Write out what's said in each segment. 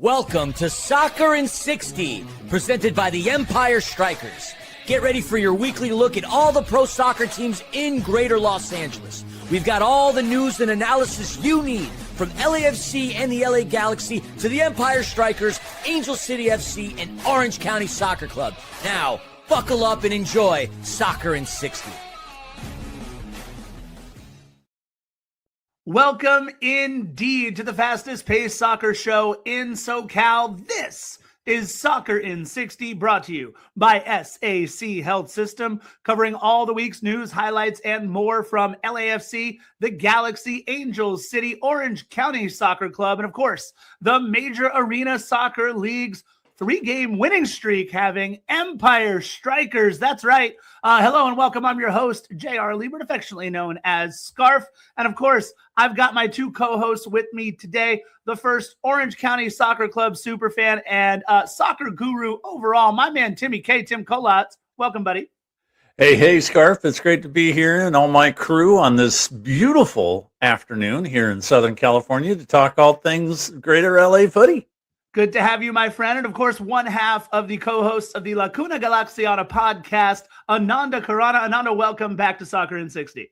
Welcome to Soccer in 60, presented by the Empire Strykers. Get ready for your weekly look at all the pro soccer teams in Greater Los Angeles. We've got all the news and analysis you need, from LAFC and the LA Galaxy to the Empire Strykers, Angel City FC, and Orange County Soccer Club. Now, buckle up and enjoy Soccer in 60. Welcome indeed to the fastest paced soccer show in SoCal. This is Soccer in 60, brought to you by SAC Health System, covering all the week's news, highlights, and more from LAFC, the Galaxy, Angel City, Orange County Soccer Club, and of course, the major arena soccer leagues. 3-game winning streak having Empire Strykers. That's right. Hello and welcome. I'm your host, J.R. Liebert, affectionately known as Scarf. And of course, I've got my two co-hosts with me today. The first, Orange County Soccer Club superfan and soccer guru overall, my man, Timmy K. Tim Colotz. Welcome, buddy. Hey, Scarf. It's great to be here and all my crew on this beautiful afternoon here in Southern California to talk all things Greater LA footy. Good to have you, my friend. And of course, one half of the co-hosts of the Lacuna Galaxiana podcast, Ananda Karana. Ananda, welcome back to Soccer in 60.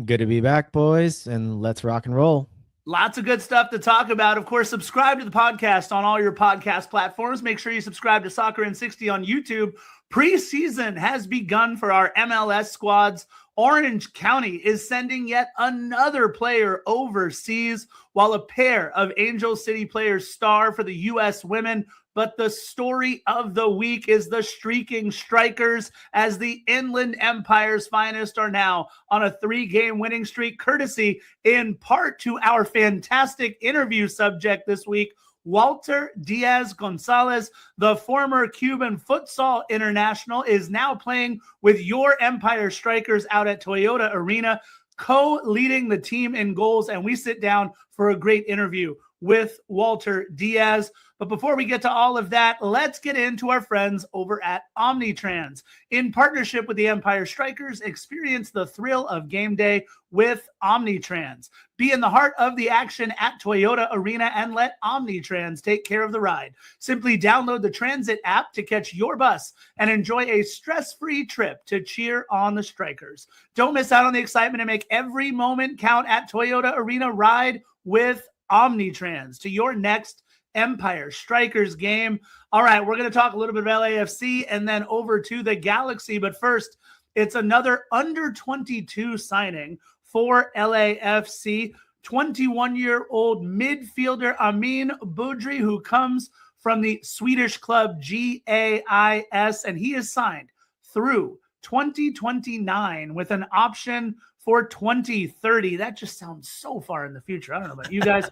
Good to be back, boys, and let's rock and roll. Lots of good stuff to talk about. Of course, subscribe to the podcast on all your podcast platforms. Make sure you subscribe to Soccer in 60 on YouTube. Preseason has begun for our MLS squads. Orange County is sending yet another player overseas, while a pair of Angel City players star for the U.S. women. But the story of the week is the streaking Strykers, as the Inland Empire's finest are now on a 3-game winning streak, courtesy in part to our fantastic interview subject this week, Walter Díaz González, the former Cuban futsal international, is now playing with your Empire Strykers out at Toyota Arena, co-leading the team in goals. And we sit down for a great interview with Walter Díaz. But before we get to all of that, let's get into our friends over at Omnitrans. In partnership with the Empire Strykers, experience the thrill of game day with Omnitrans. Be in the heart of the action at Toyota Arena and let Omnitrans take care of the ride. Simply download the Transit app to catch your bus and enjoy a stress-free trip to cheer on the Strykers. Don't miss out on the excitement and make every moment count at Toyota Arena. Ride with Omnitrans to your next Empire Strykers game. All right, we're going to talk a little bit of LAFC and then over to the Galaxy. But first, it's another under-22 signing for LAFC. 21-year-old midfielder Amin Boudry, who comes from the Swedish club GAIS, and he is signed through 2029 with an option for 2030. That just sounds so far in the future. I don't know about you guys.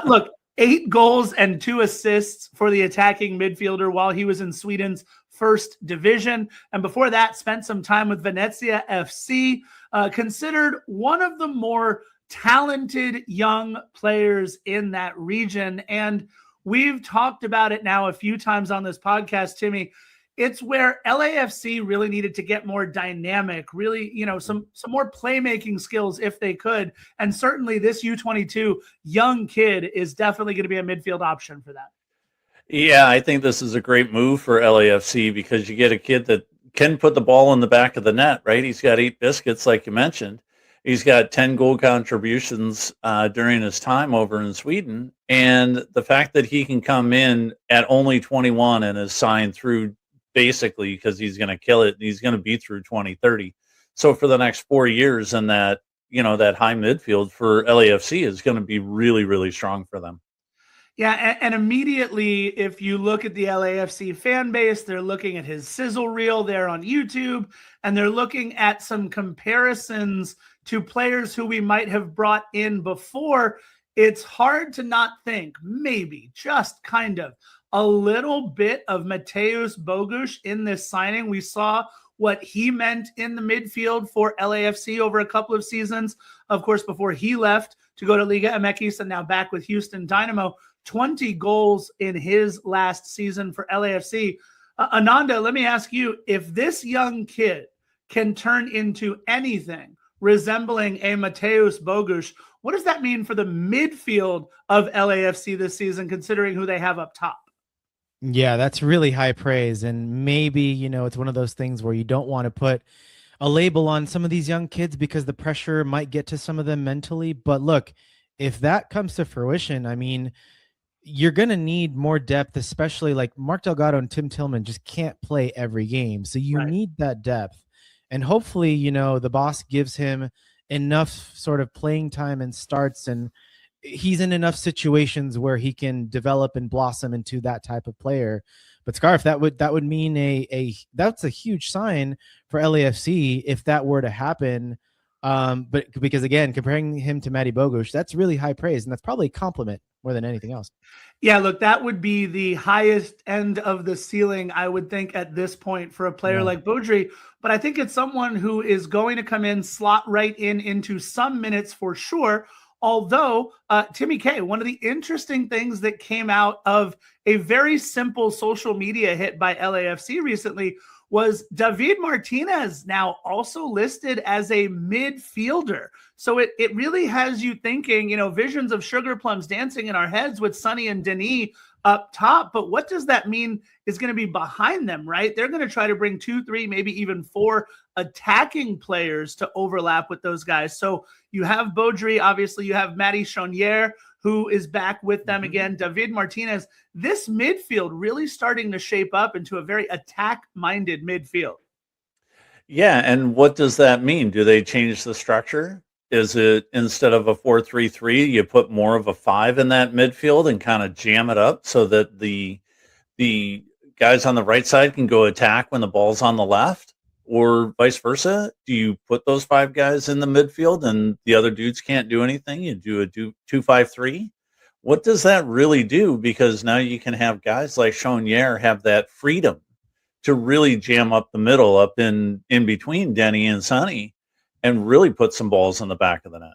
Look, 8 goals and 2 assists for the attacking midfielder while he was in Sweden's first division. And before that, spent some time with Venezia FC, considered one of the more talented young players in that region. And we've talked about it now a few times on this podcast, Timmy. It's where LAFC really needed to get more dynamic, really, some more playmaking skills if they could. And certainly this U22 young kid is definitely going to be a midfield option for that. Yeah, I think this is a great move for LAFC because you get a kid that can put the ball in the back of the net, right? He's got 8 biscuits, like you mentioned. He's got 10 goal contributions during his time over in Sweden. And the fact that he can come in at only 21 and is signed through basically because he's going to kill it. He's going to be through 2030. So for the next 4 years, and that high midfield for LAFC is going to be really, really strong for them. Yeah, and immediately, if you look at the LAFC fan base, they're looking at his sizzle reel there on YouTube, and they're looking at some comparisons to players who we might have brought in before. It's hard to not think, maybe, just kind of, a little bit of Mateusz Bogusz in this signing. We saw what he meant in the midfield for LAFC over a couple of seasons, of course, before he left to go to Liga MX and now back with Houston Dynamo. 20 goals in his last season for LAFC. Ananda, let me ask you, if this young kid can turn into anything resembling a Mateusz Bogusz. What does that mean for the midfield of LAFC this season, considering who they have up top? Yeah, that's really high praise. And maybe, it's one of those things where you don't want to put a label on some of these young kids because the pressure might get to some of them mentally. But look, if that comes to fruition, I mean, you're going to need more depth, especially like Mark Delgado and Tim Tillman just can't play every game. So you need that depth. And hopefully, the boss gives him enough sort of playing time and starts, and he's in enough situations where he can develop and blossom into that type of player. But Scarf, that would mean that's a huge sign for LAFC if that were to happen. But because again, comparing him to Matty Bogusz, that's really high praise, and that's probably a compliment more than anything else. Yeah, look, that would be the highest end of the ceiling, I would think, at this point for a player like Beaudry. But I think it's someone who is going to come in, slot right into some minutes for sure. Although, Timmy K, one of the interesting things that came out of a very simple social media hit by LAFC recently was David Martinez now also listed as a midfielder. So it really has you thinking, visions of sugar plums dancing in our heads with Sonny and Denis up top. But what does that mean is going to be behind them, right? They're going to try to bring 2, 3, maybe even 4 attacking players to overlap with those guys. So you have Beaudry, obviously you have Matty Chonier, who is back with them again, David Martinez. This midfield really starting to shape up into a very attack-minded midfield. Yeah, and what does that mean? Do they change the structure? Is it instead of a 4-3-3, you put more of a 5 in that midfield and kind of jam it up so that the guys on the right side can go attack when the ball's on the left, or vice versa? Do you put those 5 guys in the midfield and the other dudes can't do anything? You do a 2-5-3? What does that really do? Because now you can have guys like Chonier have that freedom to really jam up the middle, up in between Denny and Sonny, and really put some balls in the back of the net.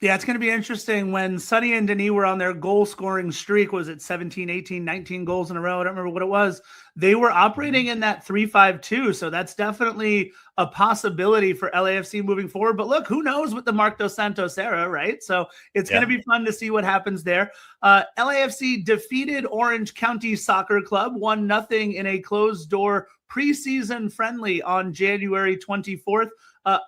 Yeah, it's going to be interesting when Sonny and Denis were on their goal-scoring streak. Was it 17, 18, 19 goals in a row? I don't remember what it was. They were operating in that 3-5-2, so that's definitely a possibility for LAFC moving forward. But look, who knows with the Marc Dos Santos era, right? So it's going to be fun to see what happens there. LAFC defeated Orange County Soccer Club 1-0 in a closed-door preseason friendly on January 24th.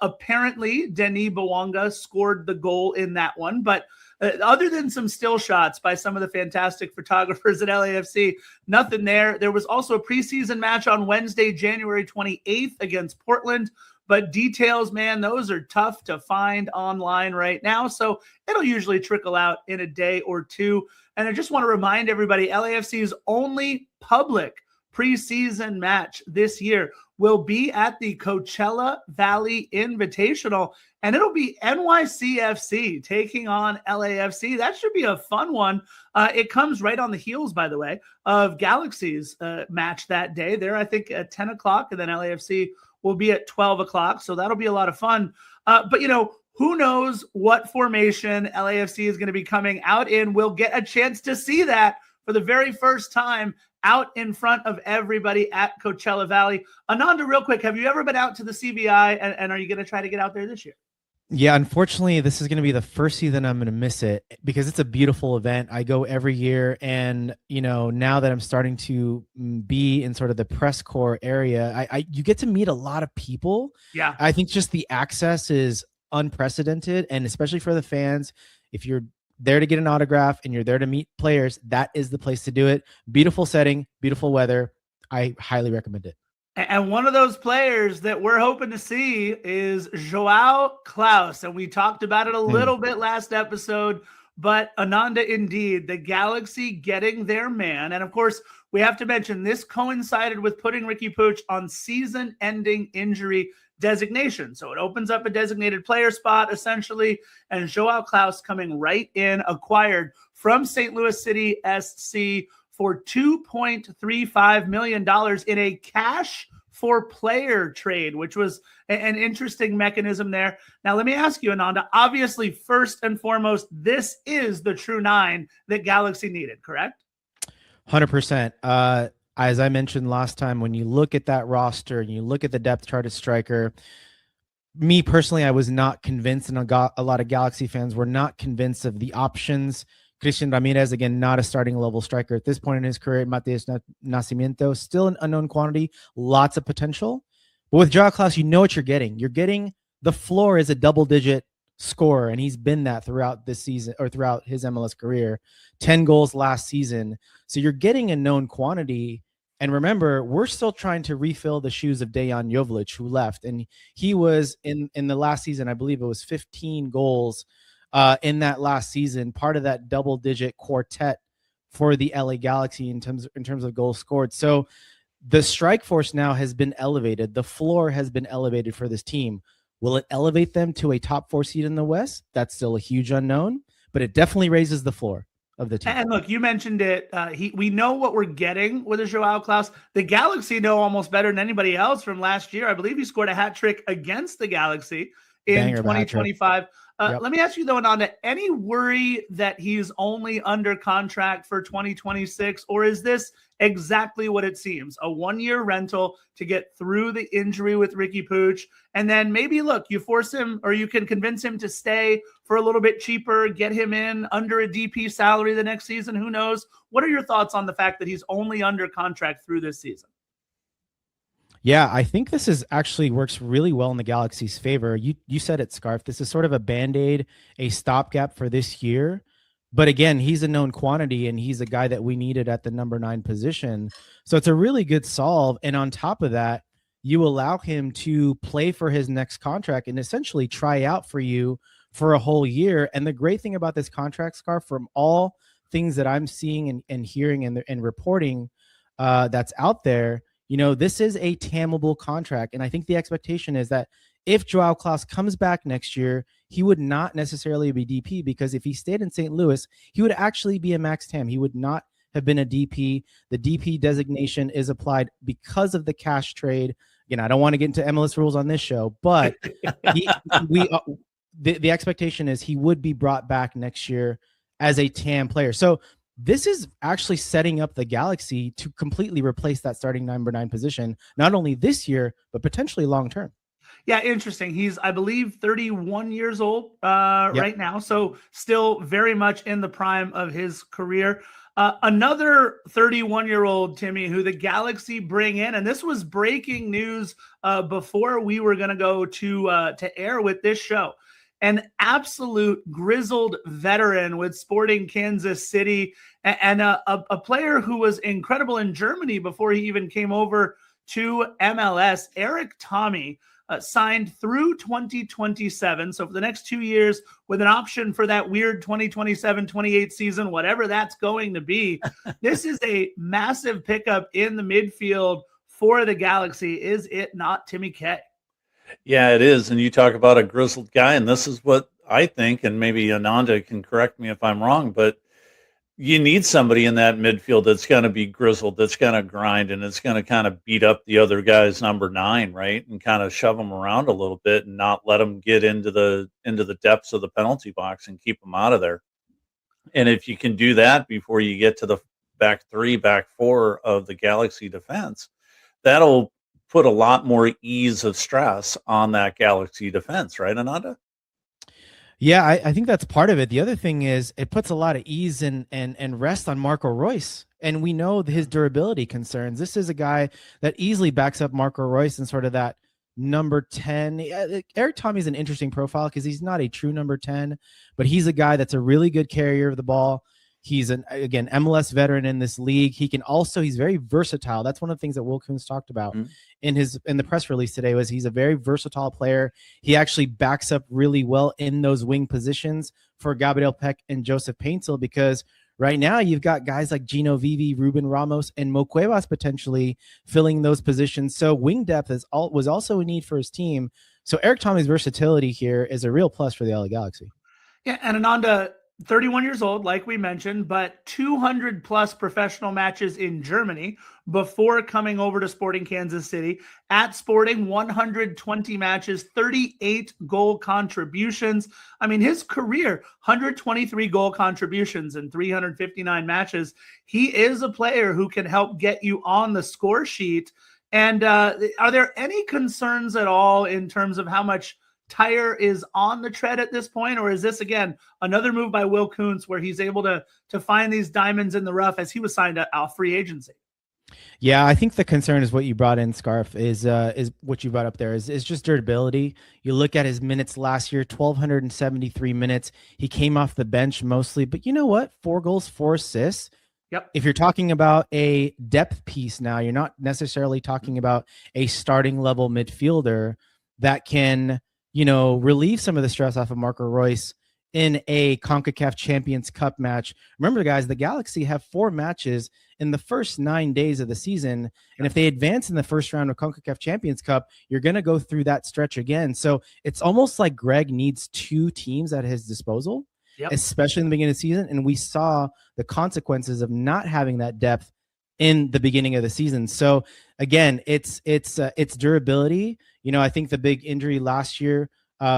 Apparently, Denis Bouanga scored the goal in that one. But other than some still shots by some of the fantastic photographers at LAFC, nothing there. There was also a preseason match on Wednesday, January 28th against Portland. But details, man, those are tough to find online right now. So it'll usually trickle out in a day or two. And I just want to remind everybody, LAFC's only public preseason match this year will be at the Coachella Valley Invitational, and it'll be NYCFC taking on LAFC. That should be a fun one. It comes right on the heels, by the way, of Galaxy's match that day. They're, I think, at 10 o'clock, and then LAFC will be at 12 o'clock, so that'll be a lot of fun. But, who knows what formation LAFC is going to be coming out in. We'll get a chance to see that for the very first time out in front of everybody at Coachella Valley. Ananda, real quick, have you ever been out to the CVI, and are you going to try to get out there this year? Yeah, unfortunately, this is going to be the first season I'm going to miss it because it's a beautiful event. I go every year, and now that I'm starting to be in sort of the press corps area, you get to meet a lot of people. Yeah, I think just the access is unprecedented, and especially for the fans, if you're there to get an autograph and you're there to meet players, that is the place to do it. Beautiful setting, beautiful weather. I highly recommend it. And one of those players that we're hoping to see is Joao Klaus. And we talked about it a little bit last episode, but Ananda, indeed, the Galaxy getting their man. And of course, we have to mention this coincided with putting Ricky Puig on season-ending injury designation. So it opens up a designated player spot, essentially, and Joao Klaus coming right in, acquired from St. Louis City SC for $2.35 million in a cash for player trade, which was an interesting mechanism there. Now, let me ask you, Ananda, obviously, first and foremost, this is the true 9 that Galaxy needed, correct? 100%. As I mentioned last time, when you look at that roster and you look at the depth chart of striker, me personally, I was not convinced, and a lot of Galaxy fans were not convinced of the options. Christian Ramirez, again, not a starting level striker at this point in his career. Mateus Nascimento, still an unknown quantity, lots of potential. But with Joao Klaus, you know what you're getting. You're getting the floor is a double-digit scorer, and he's been that throughout this season or throughout his MLS career. 10 goals last season. So you're getting a known quantity. And remember, we're still trying to refill the shoes of Dejan Jovic, who left. And he was in the last season, I believe it was 15 goals in that last season, part of that double-digit quartet for the LA Galaxy in terms of goals scored. So the strike force now has been elevated. The floor has been elevated for this team. Will it elevate them to a top 4 seed in the West? That's still a huge unknown, but it definitely raises the floor of the team. And look, you mentioned it. We know what we're getting with a Joao Klaus. The Galaxy know almost better than anybody else from last year. I believe he scored a hat trick against the Galaxy in 2025. Let me ask you, though, Ananda, any worry that he's only under contract for 2026, or is this exactly what it seems? A one-year rental to get through the injury with Ricky Puig, and then maybe, look, you force him or you can convince him to stay for a little bit cheaper, get him in under a DP salary the next season. Who knows? What are your thoughts on the fact that he's only under contract through this season? Yeah, I think this is actually works really well in the Galaxy's favor. You said it, Scarf. This is sort of a Band-Aid, a stopgap for this year. But again, he's a known quantity, and he's a guy that we needed at the number 9 position. So it's a really good solve. And on top of that, you allow him to play for his next contract and essentially try out for you for a whole year. And the great thing about this contract, Scarf, from all things that I'm seeing and hearing and reporting that's out there, you know, this is a tammable contract. And I think the expectation is that if Joao Klaus comes back next year, he would not necessarily be DP, because if he stayed in St. Louis, he would actually be a max TAM. He would not have been a DP. The DP designation is applied because of the cash trade. Again, I don't want to get into MLS rules on this show, but the expectation is he would be brought back next year as a TAM player. So this is actually setting up the Galaxy to completely replace that starting number 9 position, not only this year, but potentially long term. Yeah, interesting. He's, I believe, 31 years old right now, so still very much in the prime of his career. Another 31-year-old, Timmy, who the Galaxy bring in, and this was breaking news before we were going to go to air with this show. An absolute grizzled veteran with Sporting Kansas City, and a player who was incredible in Germany before he even came over to MLS. Eric Tommy signed through 2027. So for the next 2 years, with an option for that weird 2027-28 season, whatever that's going to be. This is a massive pickup in the midfield for the Galaxy. Is it not, Timmy K? Yeah, it is. And you talk about a grizzled guy, and this is what I think, and maybe Ananda can correct me if I'm wrong, but you need somebody in that midfield that's going to be grizzled, that's going to grind, and it's going to kind of beat up the other guy's number 9, right? And kind of shove them around a little bit and not let them get into the depths of the penalty box and keep them out of there. And if you can do that before you get to the back 3, back 4 of the Galaxy defense, that'll put a lot more ease of stress on that Galaxy defense, right, Ananda? Yeah, I think that's part of it. The other thing is it puts a lot of ease and rest on Marco Reus. And we know his durability concerns. This is a guy that easily backs up Marco Reus in sort of that number 10. Eric Tommy's an interesting profile because he's not a true number 10, but he's a guy that's a really good carrier of the ball. He's again, MLS veteran in this league. He's very versatile. That's one of the things that Will Kuntz talked about in the press release today, was he's a very versatile player. He actually backs up really well in those wing positions for Gabriel Peck and Joseph Paintsel, because right now you've got guys like Gino Vivi, Ruben Ramos, and Mo Cuevas potentially filling those positions. So wing depth was also a need for his team. So Eric Tommy's versatility here is a real plus for the LA Galaxy. Yeah, and Ananda, 31 years old, like we mentioned, but 200 plus professional matches in Germany before coming over to Sporting Kansas City. At Sporting, 120 matches, 38 goal contributions. I mean, his career, 123 goal contributions in 359 matches. He is a player who can help get you on the score sheet. And are there any concerns at all in terms of how much tire is on the tread at this point, or is this again another move by Will Kuntz where he's able to find these diamonds in the rough as he was signed a free agency? Yeah, I think the concern is what you brought in, Scarf, is what you brought up there is just durability. You look at his minutes last year, 1,273 minutes. He came off the bench mostly, but you know what? 4 goals, 4 assists. Yep. If you're talking about a depth piece now, you're not necessarily talking about a starting level midfielder that can, relieve some of the stress off of Marco Reus in a CONCACAF Champions Cup match. Remember, guys, the Galaxy have 4 matches in the first 9 days of the season. And if they advance in the first round of CONCACAF Champions Cup, you're going to go through that stretch again. So it's almost like Greg needs 2 teams at his disposal, especially in the beginning of the season. And we saw the consequences of not having that depth in the beginning of the season. So again, it's durability. I think the big injury last year,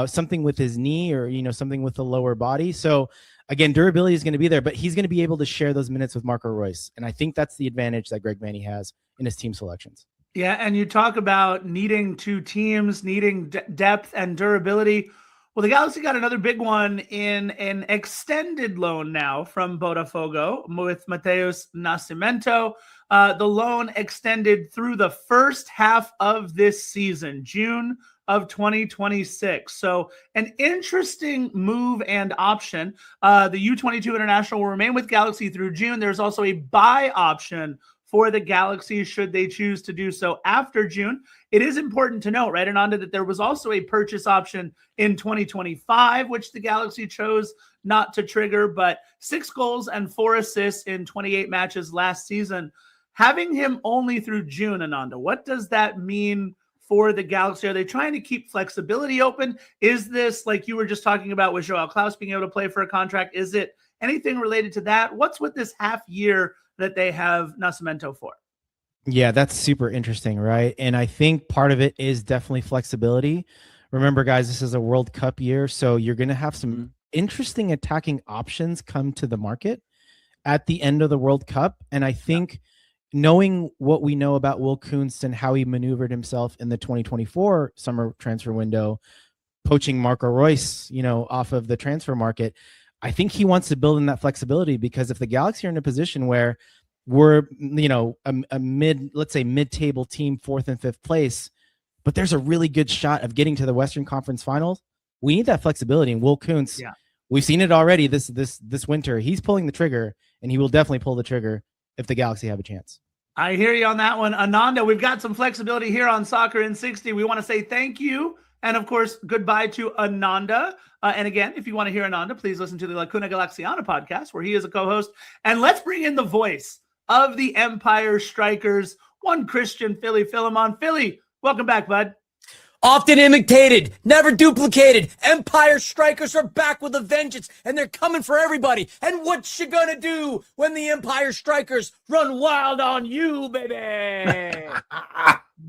something with his knee or, something with the lower body. So again, durability is going to be there, but he's going to be able to share those minutes with Marco Reus. And I think that's the advantage that Greg Vanney has in his team selections. Yeah. And you talk about needing 2 teams, needing depth and durability. Well, the Galaxy got another big one in an extended loan now from Botafogo with Mateus Nascimento. The loan extended through the first half of this season, June of 2026. So an interesting move and option. The U22 International will remain with Galaxy through June. There's also a buy option for the Galaxy should they choose to do so after June. It is important to note, right, Ananda, that there was also a purchase option in 2025, which the Galaxy chose not to trigger, but 6 goals and 4 assists in 28 matches last season. Having him only through June, Ananda, what does that mean for the Galaxy? Are they trying to keep flexibility open? Is this, like you were just talking about with Joao Klaus being able to play for a contract, is it anything related to that? What's with this half year that they have Nascimento for? Yeah, that's super interesting, right? And I think part of it is definitely flexibility. Remember, guys, this is a World Cup year, so you're going to have some interesting attacking options come to the market at the end of the World Cup. And I think knowing what we know about Will Kuntz and how he maneuvered himself in the 2024 summer transfer window, poaching Marco Reus, off of the transfer market, I think he wants to build in that flexibility, because if the Galaxy are in a position where we're, a mid-table team, 4th and 5th place, but there's a really good shot of getting to the Western Conference Finals, we need that flexibility. And Will Kuntz, we've seen it already this winter. He's pulling the trigger, and he will definitely pull the trigger if the Galaxy have a chance. I hear you on that one. Ananda, we've got some flexibility here on Soccer in 60. We want to say thank you. And of course, goodbye to Ananda. And again, if you want to hear Ananda, please listen to the Lacuna Galaxiana podcast, where he is a co-host. And let's bring in the voice of the Empire Strykers, one Christian Philly Philemon. Philly, welcome back, bud. Often imitated, never duplicated. Empire Strykers are back with a vengeance, and they're coming for everybody. And what you gonna do when the Empire Strykers run wild on you, baby?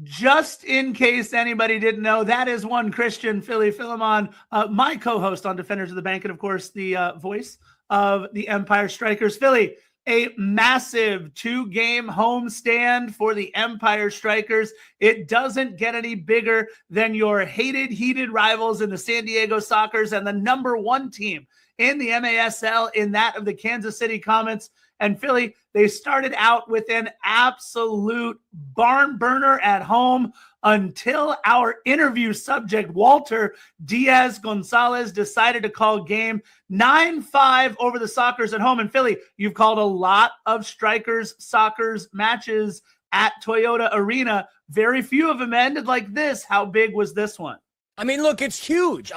Just in case anybody didn't know, that is one Christian Philly Philemon, my co-host on Defenders of the Bank, and of course the voice of the Empire Strykers. Philly, a massive 2-game homestand for the Empire Strykers. It doesn't get any bigger than your heated rivals in the San Diego Sockers and the #1 team in the MASL in that of the Kansas City Comets. And Philly, they started out with an absolute barn burner at home until our interview subject, Walter Díaz González, decided to call game 9-5 over the Sockers at home. And Philly, you've called a lot of Strikers Sockers matches at Toyota Arena. Very few of them ended like this. How big was this one? I mean, look, it's huge.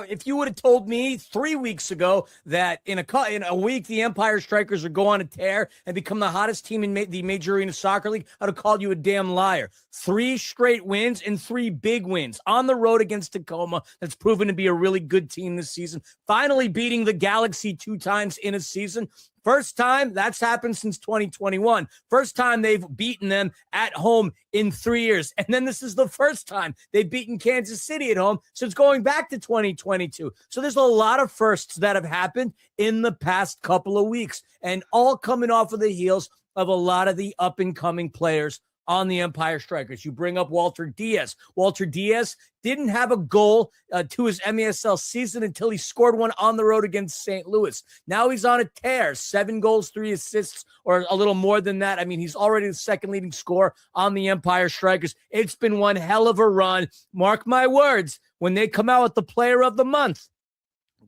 If you would have told me 3 weeks ago that in a week the Empire Strykers would go on a tear and become the hottest team in the Major Arena Soccer League, I'd have called you a damn liar. 3 straight wins and 3 big wins on the road against Tacoma. That's proven to be a really good team this season. Finally beating the Galaxy 2 times in a season. First time that's happened since 2021. First time they've beaten them at home in 3 years. And then this is the first time they've beaten Kansas City at home since going back to 2022. So there's a lot of firsts that have happened in the past couple of weeks, and all coming off of the heels of a lot of the up-and-coming players on the Empire Strikers. You bring up Walter Díaz. Walter Díaz didn't have a goal to his MASL season until he scored one on the road against St. Louis. Now he's on a tear, 7 goals, 3 assists, or a little more than that. I mean, he's already the second leading scorer on the Empire Strikers. It's been one hell of a run. Mark my words, when they come out with the player of the month,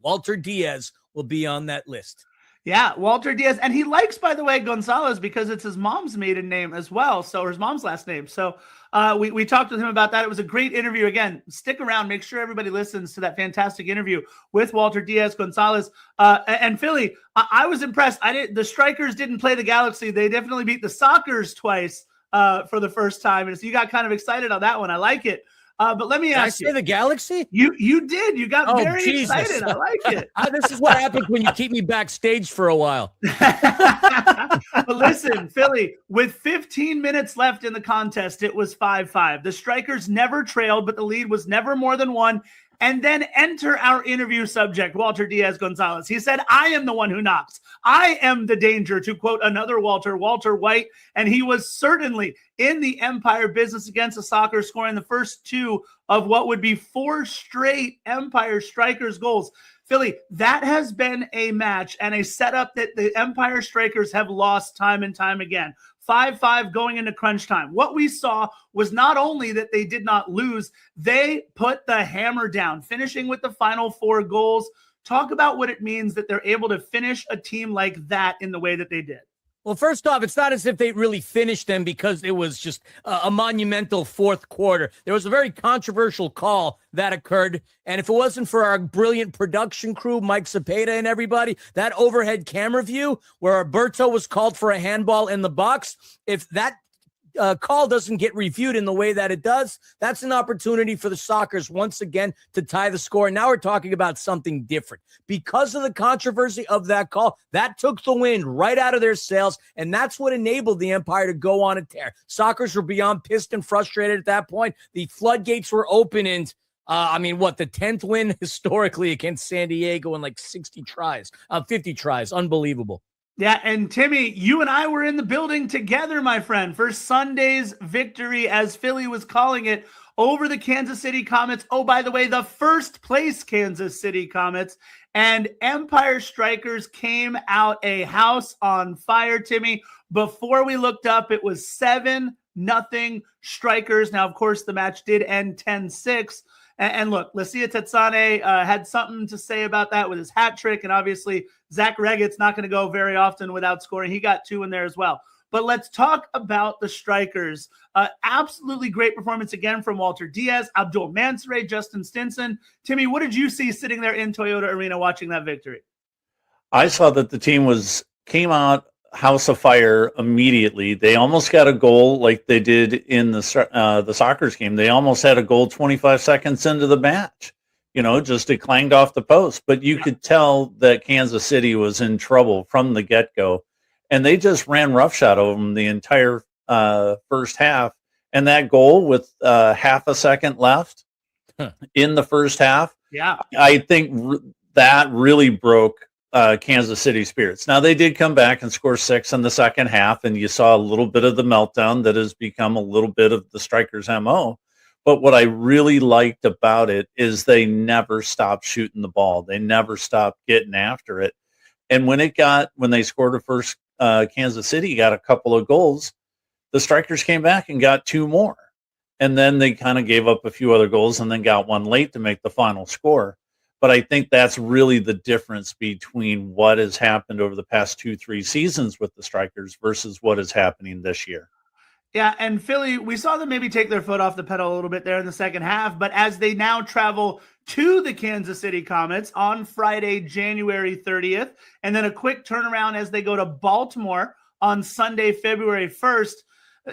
Walter Díaz will be on that list. Yeah, Walter Díaz. And he likes, by the way, Gonzalez because it's his mom's maiden name as well. So, or his mom's last name. So we talked with him about that. It was a great interview. Again, stick around. Make sure everybody listens to that fantastic interview with Walter Díaz González. And Philly, I was impressed. The Strikers didn't play the Galaxy. They definitely beat the Sockers twice for the first time. And so you got kind of excited on that one. I like it. But let me ask you. Did I say the Galaxy? You did. You got very Jesus. excited. I like it. This is what happens when you keep me backstage for a while. But listen, Philly, with 15 minutes left in the contest, it was 5-5. The Strikers never trailed, but the lead was never more than 1. And then enter our interview subject, Walter Díaz González. He said, I am the one who knocks. I am the danger, to quote another Walter White. And he was certainly in the Empire business against the Soccer, scoring the first 2 of what would be 4 straight Empire Strikers goals. Philly, that has been a match and a setup that the Empire Strikers have lost time and time again. 5-5 going into crunch time. What we saw was not only that they did not lose, they put the hammer down, finishing with the final 4 goals. Talk about what it means that they're able to finish a team like that in the way that they did. Well, first off, it's not as if they really finished them because it was just a monumental fourth quarter. There was a very controversial call that occurred, and if it wasn't for our brilliant production crew, Mike Cepeda and everybody, that overhead camera view where Alberto was called for a handball in the box, if that call doesn't get reviewed in the way that it does, that's an opportunity for the Sockers once again to tie the score. Now we're talking about something different. Because of the controversy of that call, that took the wind right out of their sails, and that's what enabled the Empire to go on a tear. Sockers were beyond pissed and frustrated at that point. The floodgates were open, and the 10th win historically against San Diego in like 50 tries. Unbelievable. Yeah, and Timmy, you and I were in the building together, my friend, for Sunday's victory, as Philly was calling it, over the Kansas City Comets. Oh, by the way, the first place Kansas City Comets. And Empire Strykers came out a house on fire, Timmy. Before we looked up, it was 7-0 Strykers. Now, of course, the match did end 10-6. And look, Lucia Tetsane had something to say about that with his hat trick. And obviously, Zach Reggett's not going to go very often without scoring. He got 2 in there as well. But let's talk about the Strykers. Absolutely great performance again from Walter Díaz, Abdul Mansour, Justin Stinson. Timmy, what did you see sitting there in Toyota Arena watching that victory? I saw that the team came out house of fire immediately. They almost got a goal like they did in the Sockers game. They almost had a goal 25 seconds into the match. Just it clanged off the post. But you could tell that Kansas City was in trouble from the get-go. And they just ran roughshod over them the entire first half. And that goal with half a second left in the first half, I think that really broke Kansas City spirits. Now, they did come back and score 6 in the second half, and you saw a little bit of the meltdown that has become a little bit of the Strikers' MO. But what I really liked about it is they never stopped shooting the ball. They never stopped getting after it. And when they scored the first, Kansas City got a couple of goals, the Strikers came back and got 2 more. And then they kind of gave up a few other goals and then got one late to make the final score. But I think that's really the difference between what has happened over the past 2-3 seasons with the Strikers versus what is happening this year. Yeah, and Philly, we saw them maybe take their foot off the pedal a little bit there in the second half, but as they now travel to the Kansas City Comets on Friday, January 30th, and then a quick turnaround as they go to Baltimore on Sunday, February 1st,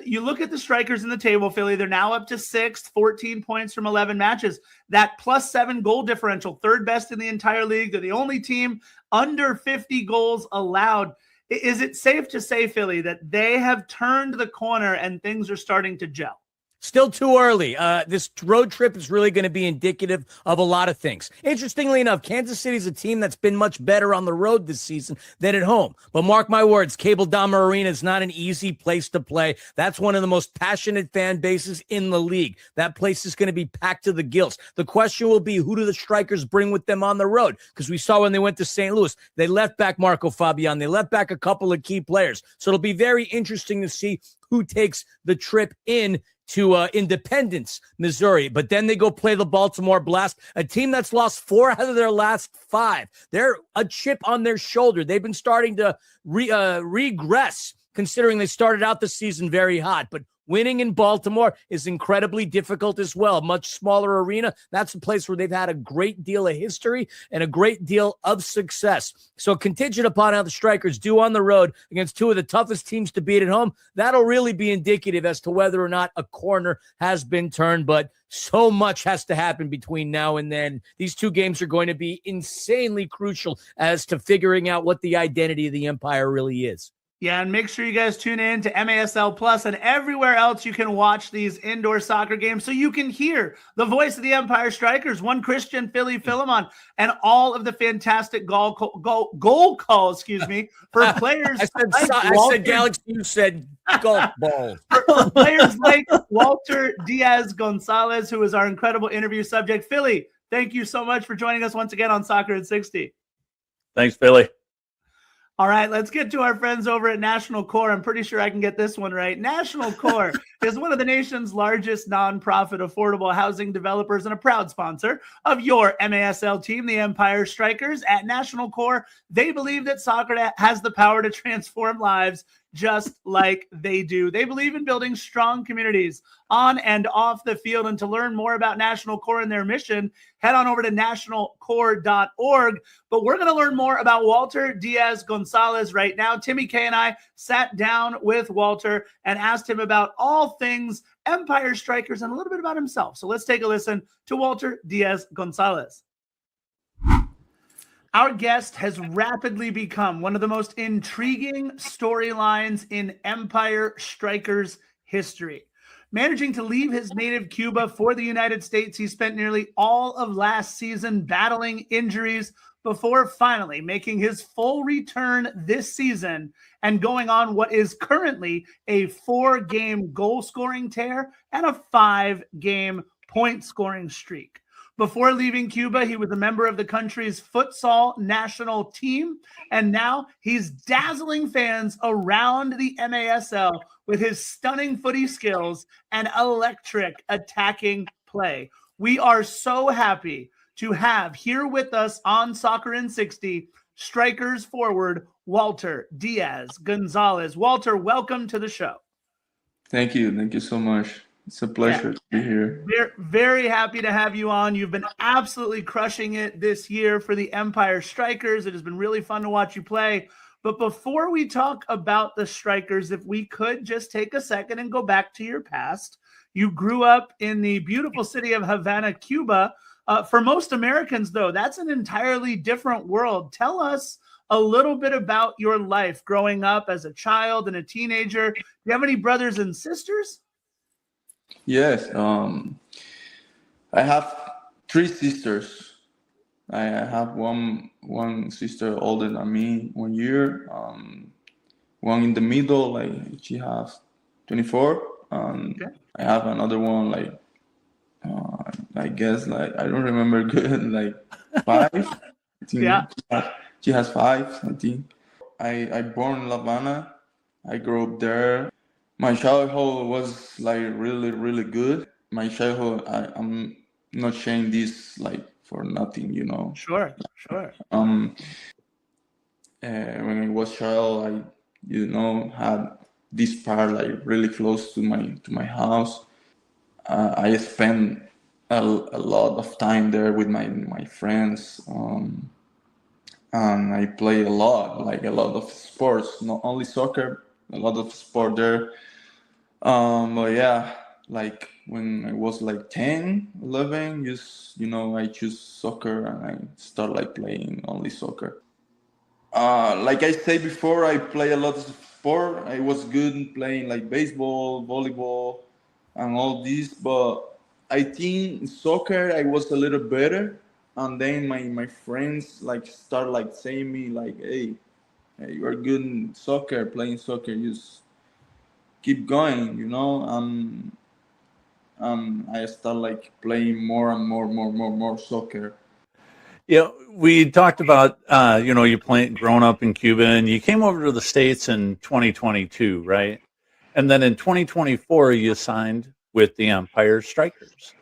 you look at the Strikers in the table, Philly, they're now up to 6th, 14 points from 11 matches. That +7 goal differential, third best in the entire league. They're the only team under 50 goals allowed. Is it safe to say, Philly, that they have turned the corner and things are starting to gel? Still too early. This road trip is really going to be indicative of a lot of things. Interestingly enough, Kansas City is a team that's been much better on the road this season than at home. But mark my words, Cable Dama Arena is not an easy place to play. That's one of the most passionate fan bases in the league. That place is going to be packed to the gills. The question will be, who do the Strikers bring with them on the road? Because we saw when they went to St. Louis, they left back Marco Fabian. They left back a couple of key players. So it'll be very interesting to see who takes the trip in to Independence, Missouri. But then they go play the Baltimore Blast, a team that's lost 4 out of their last 5. They're a chip on their shoulder. They've been starting to regress, considering they started out the season very hot. But winning in Baltimore is incredibly difficult as well. Much smaller arena. That's a place where they've had a great deal of history and a great deal of success. So contingent upon how the Strikers do on the road against 2 of the toughest teams to beat at home, that'll really be indicative as to whether or not a corner has been turned. But so much has to happen between now and then. These 2 games are going to be insanely crucial as to figuring out what the identity of the Empire really is. Yeah, and make sure you guys tune in to MASL Plus and everywhere else you can watch these indoor soccer games so you can hear the voice of the Empire Strikers, one Christian, Philly Philemon, and all of the fantastic goal calls, for players. I said Galaxy, you said golf ball. For players like Walter Díaz González, who is our incredible interview subject. Philly, thank you so much for joining us once again on Soccer in 60. Thanks, Philly. All right, let's get to our friends over at National Core. I'm pretty sure I can get this one right. National Core is one of the nation's largest nonprofit affordable housing developers and a proud sponsor of your MASL team, the Empire Strykers. At National Core, they believe that soccer has the power to transform lives just like they do. They believe in building strong communities on and off the field. And to learn more about National Core and their mission, head on over to nationalcore.org. But we're going to learn more about Walter Díaz González right now. Timmy K and I sat down with Walter and asked him about all things Empire Strykers and a little bit about himself. So let's take a listen to Walter Díaz González. Our guest has rapidly become one of the most intriguing storylines in Empire Strykers history. Managing to leave his native Cuba for the United States, he spent nearly all of last season battling injuries before finally making his full return this season and going on what is currently a 4-game goal-scoring tear and a 5-game point-scoring streak. Before leaving Cuba, he was a member of the country's futsal national team, and now he's dazzling fans around the MASL with his stunning footy skills and electric attacking play. We are so happy to have here with us on Soccer in 60, Strikers forward Walter Díaz González. Walter, welcome to the show. Thank you. Thank you so much. It's a pleasure to be here. We're very happy to have you on. You've been absolutely crushing it this year for the Empire Strykers. It has been really fun to watch you play. But before we talk about the Strykers, if we could just take a second and go back to your past. You grew up in the beautiful city of Havana, Cuba. For most Americans, though, that's an entirely different world. Tell us a little bit about your life growing up as a child and a teenager. Do you have any brothers and sisters? Yes. I have 3 sisters. I have one sister older than me 1 year. One in the middle, like she has 24. Okay. I have another one, like I guess, like I don't remember good, like 5. I think yeah. She has 5, I think. I born in Havana. I grew up there. My childhood was like really, really good. My childhood, I'm not saying this like for nothing, you know. Sure. When I was child, I had this part like really close to my house. I spent a lot of time there with my friends. And I play a lot of sports, not only soccer, a lot of sport there. But yeah, like when I was like 10, 11, I choose soccer and I start like playing only soccer. Like I said before, I play a lot of sport. I was good in playing like baseball, volleyball. and all this, but I think in soccer I was a little better. And then my friends like start like saying me like, hey, you are good in soccer, playing soccer, just keep going, I start like playing more and more soccer. Yeah, we talked about you playing growing up in Cuba, and you came over to the States in 2022, right? And then in 2024, you signed with the Empire Strikers.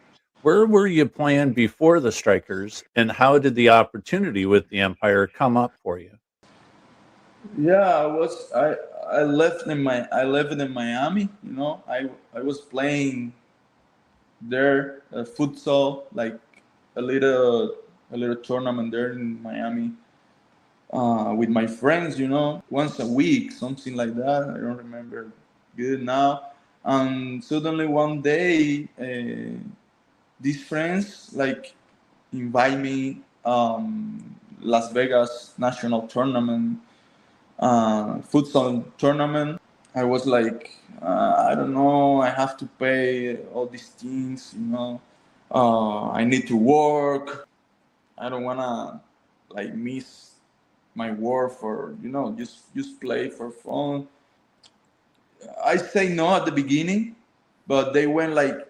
Where were you playing before the Strikers, and how did the opportunity with the Empire come up for you? Yeah, I lived in Miami, I was playing there futsal, like a little a little tournament there in Miami with my friends, once a week, something like that. I don't remember good now. And suddenly one day, these friends like invite me Las Vegas national tournament, futsal tournament. I was like, I don't know, I have to pay all these things, I need to work. I don't wanna like miss my work for just play for fun. I say no at the beginning, but they went like,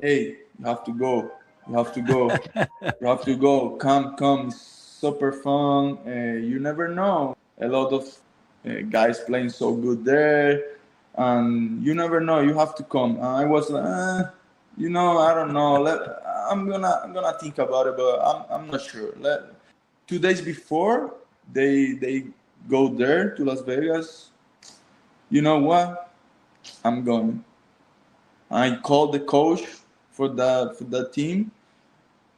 "Hey, you have to go. You have to go. You have to go. Come. It's super fun. You never know. A lot of guys playing so good there, and you never know. You have to come." And I was like, I don't know. I'm gonna think about it, but I'm not sure. 2 days before they go there to Las Vegas, you know what? I'm going. I called the coach for that team,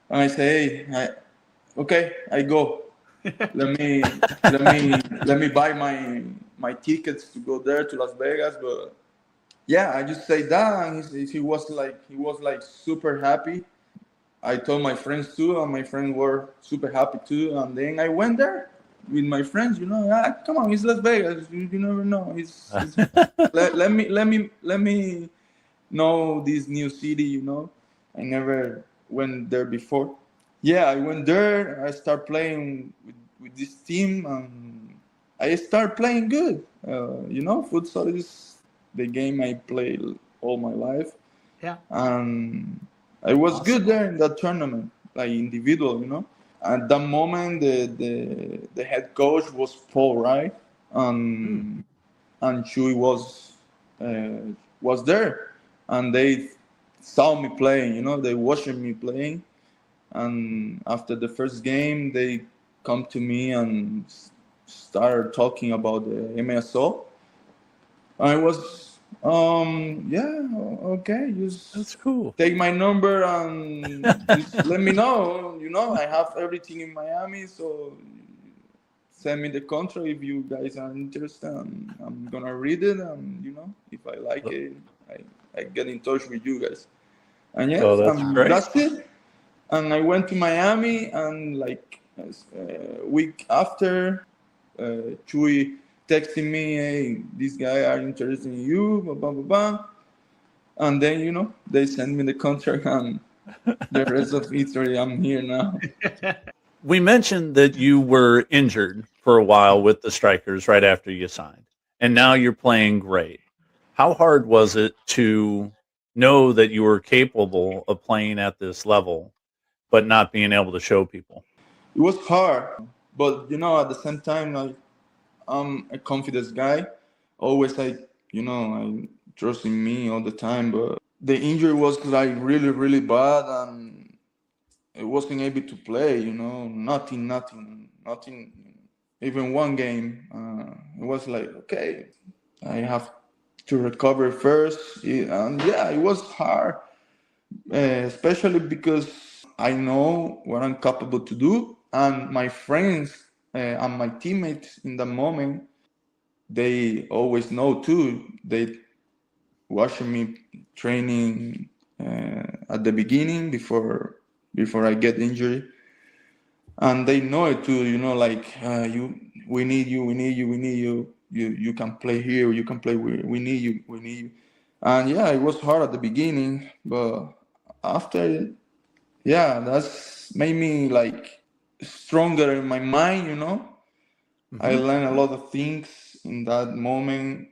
and I say, hey, okay, I go. Let me buy my tickets to go there to Las Vegas. But yeah, I just say that, and he was like super happy. I told my friends too, and my friends were super happy too. And then I went there with my friends. Come on, it's Las Vegas. You never know. Let me know this new city. I never went there before. Yeah, I went there. I start playing with this team, and I start playing good. Futsal is the game I played all my life, Yeah. and I was Awesome. good there in that tournament, like individual. At that moment, the head coach was Paul Wright, and Chewy was there, and they saw me playing. They watched me playing, and after the first game, they come to me and start talking about the MASL. I was, yeah, okay, That's just cool. take my number and just let me know. I have everything in Miami, so send me the contract if you guys are interested. And I'm gonna read it, and if I like it, I get in touch with you guys. And Oh, yes, that's great. that's it. And I went to Miami, and like a week after, Chewy texting me, "Hey, this guy are interested in you, blah blah blah blah." And then they sent me the contract, and the rest of history. I'm here now. We mentioned that you were injured for a while with the Strikers right after you signed, and now you're playing great. How hard was it to know that you were capable of playing at this level, but not being able to show people? It was hard, but at the same time, I'm a confident guy. Always I trust in me all the time. But the injury was like really, really bad, and I wasn't able to play. Nothing. Even one game, it was like, okay, I have to recover first. And yeah, it was hard, especially because I know what I'm capable to do, and my friends and my teammates in the moment, they always know too. They watching me training at the beginning before I get injured, and they know it too. Like we need you. You can play here. You can play. We need you. And yeah, it was hard at the beginning, but after, yeah, that's made me like stronger in my mind, you know. I learned a lot of things in that moment.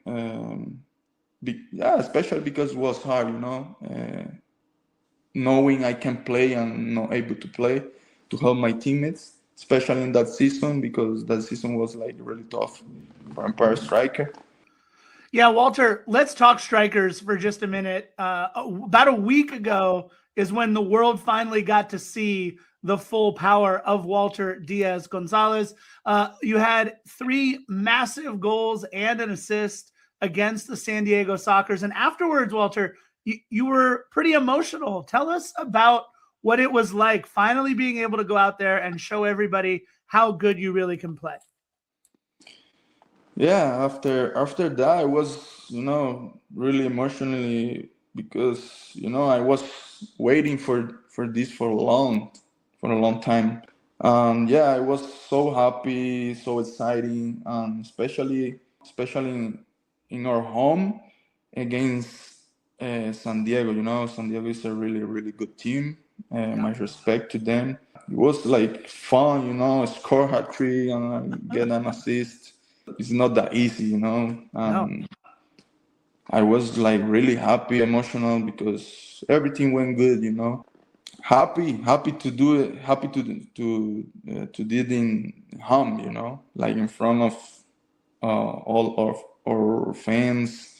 Yeah, especially because it was hard, you know, knowing I can play and not able to play to help my teammates, especially in that season because that season was like really tough for Empire Striker. Yeah, Walter, let's talk strikers for just a minute. About a week ago is when the world finally got to see the full power of Walter Díaz González. You had 3 massive goals and an assist against the San Diego Sockers. And afterwards, Walter, you were pretty emotional. Tell us about what it was like finally being able to go out there and show everybody how good you really can play. Yeah, after that, I was, you know, really emotionally because, you know, I was waiting for this for a long time. Yeah, I was so happy, so exciting, especially in our home against San Diego. You know, San Diego is a really good team. My respect to them. It was like fun, you know, score hat trick and get an assist. It's not that easy, you know. I was like really happy, emotional because everything went good, you know. Happy to do it, happy to did in home, you know, like in front of all of our fans.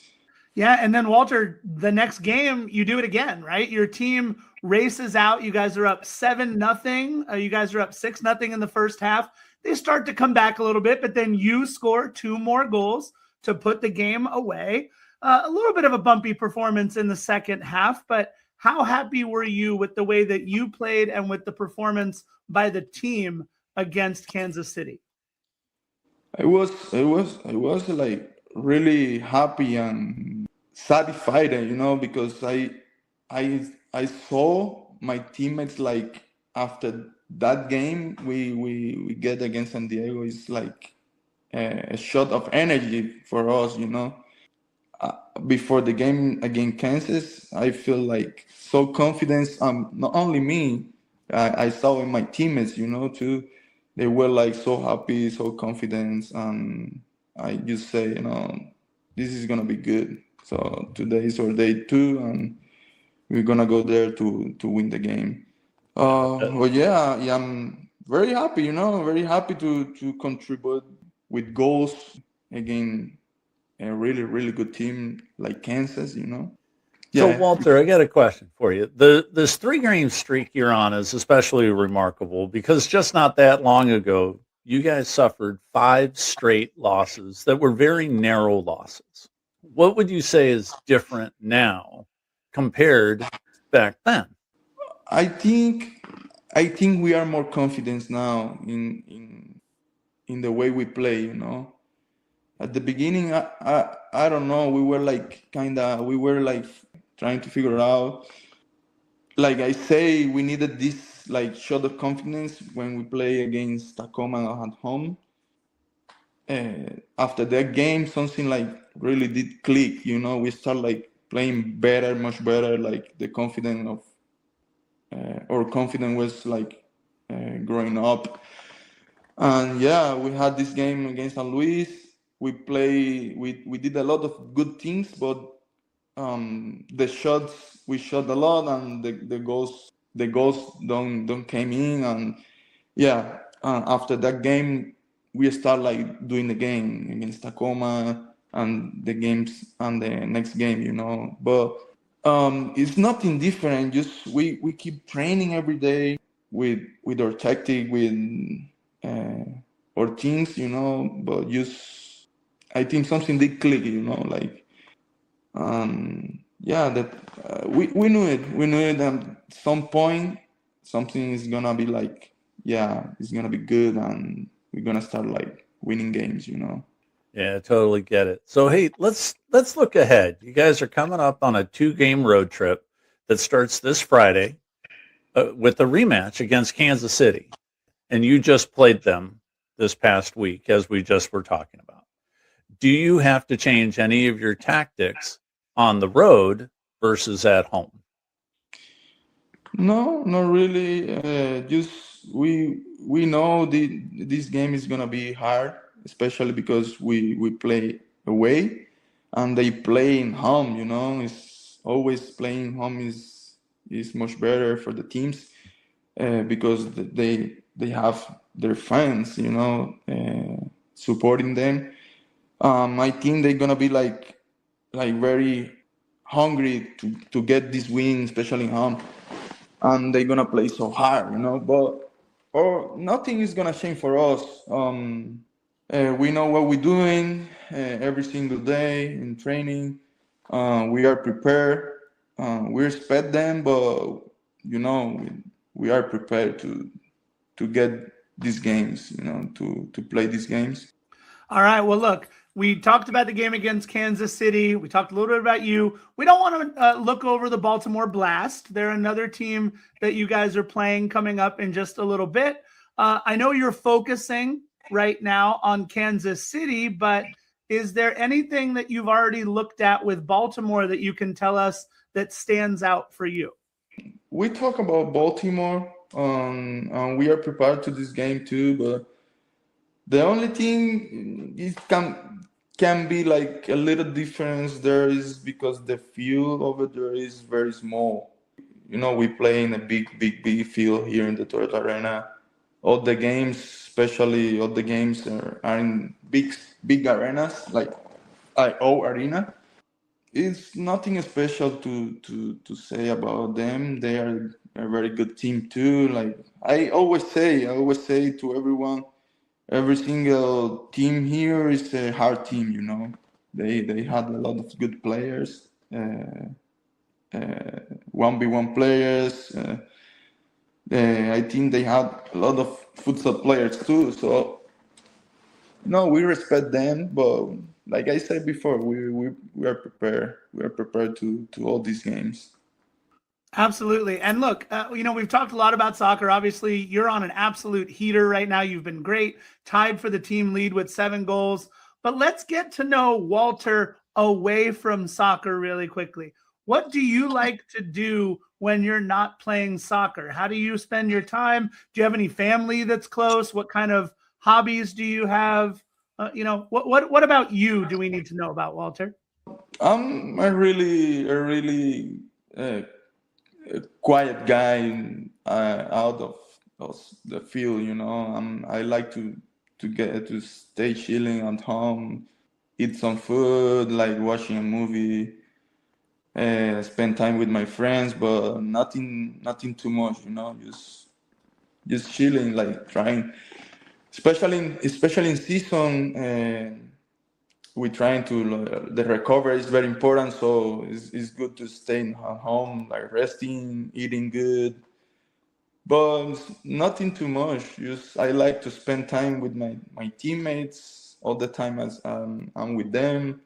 Yeah, and then Walter, the next game you do it again, right? Your team races out. You guys are up 7-0. You guys are up 6-0 in the first half. They start to come back a little bit, but then you score 2 more goals to put the game away. A little bit of a bumpy performance in the second half, but how happy were you with the way that you played and with the performance by the team against Kansas City? I was like really happy and satisfied, you know, because I saw my teammates like after that game we get against San Diego is like a shot of energy for us, you know. Before the game against Kansas, I feel like so confident. Not only me, I saw in my teammates, you know, too. They were like so happy, so confident, and I just say, you know, this is gonna be good. So today is our day 2, and we're gonna go there to win the game. Well, yeah, I'm very happy, you know, very happy to contribute with goals again. A really good team like Kansas, you know. So, Yeah, Walter, I got a question for you. This 3-game streak you're on is especially remarkable because just not that long ago, you guys suffered 5 straight losses that were very narrow losses. What would you say is different now compared back then? I think we are more confident now in the way we play, you know. At the beginning, I don't know, we were like trying to figure out. Like I say, we needed this like shot of confidence when we play against Tacoma at home. After that game, something like really did click. You know, we start like playing better, much better. Like the confidence of our confidence was like growing up. And yeah, we had this game against San Luis. We did a lot of good things, but the shots we shot a lot, and the goals don't came in. And yeah, after that game, we start like doing the game against Tacoma and the games and the next game, you know. But it's nothing different. Just we keep training every day with our tactic, with our teams, you know. But just I think something did click, you know, like. Yeah, that we knew it. We knew it at some point something is gonna be like, yeah, it's gonna be good, and we're gonna start like winning games, you know. Yeah, I totally get it. So, hey, let's look ahead. You guys are coming up on a 2-game road trip that starts this Friday with a rematch against Kansas City, and you just played them this past week, as we just were talking about. Do you have to change any of your tactics on the road versus at home? No, not really. Just we know this game is gonna be hard, especially because we play away and they play in home. You know, it's always playing home is much better for the teams because they have their fans. You know, supporting them. I think they're gonna be like very hungry to get this win, especially in home, and they're gonna play so hard, you know. But nothing is gonna change for us. We know what we're doing every single day in training. We are prepared. We respect them, but you know, we are prepared to get these games, you know, to play these games. All right. Well, look, we talked about the game against Kansas City. We talked a little bit about you. We don't want to look over the Baltimore Blast. They're another team that you guys are playing coming up in just a little bit. I know you're focusing right now on Kansas City, but is there anything that you've already looked at with Baltimore that you can tell us that stands out for you? We talk about Baltimore, and we are prepared to this game too, but the only thing it can be like a little difference there is because the field over there is very small. You know, we play in a big field here in the Toyota Arena. All the games, especially all the games are in big arenas like IO Arena. It's nothing special to say about them. They are a very good team too. Like I always say to everyone, every single team here is a hard team, you know. They had a lot of good players, 1v1 players. I think they had a lot of futsal players too. So, no, we respect them, but like I said before, we are prepared. We are prepared to all these games. Absolutely. And look, you know, we've talked a lot about soccer. Obviously, you're on an absolute heater right now. You've been great, tied for the team lead with 7 goals. But let's get to know Walter away from soccer really quickly. What do you like to do when you're not playing soccer? How do you spend your time? Do you have any family that's close? What kind of hobbies do you have? You know, what about you do we need to know about, Walter? I'm a really quiet guy out of the field, you know. I like to get to stay chilling at home, eat some food, like watching a movie, spend time with my friends, but nothing too much, you know. Just chilling, like trying, especially in season. We're trying to the recovery is very important, so it's good to stay at home, like resting, eating good, but nothing too much. Just I like to spend time with my teammates all the time as I'm with them.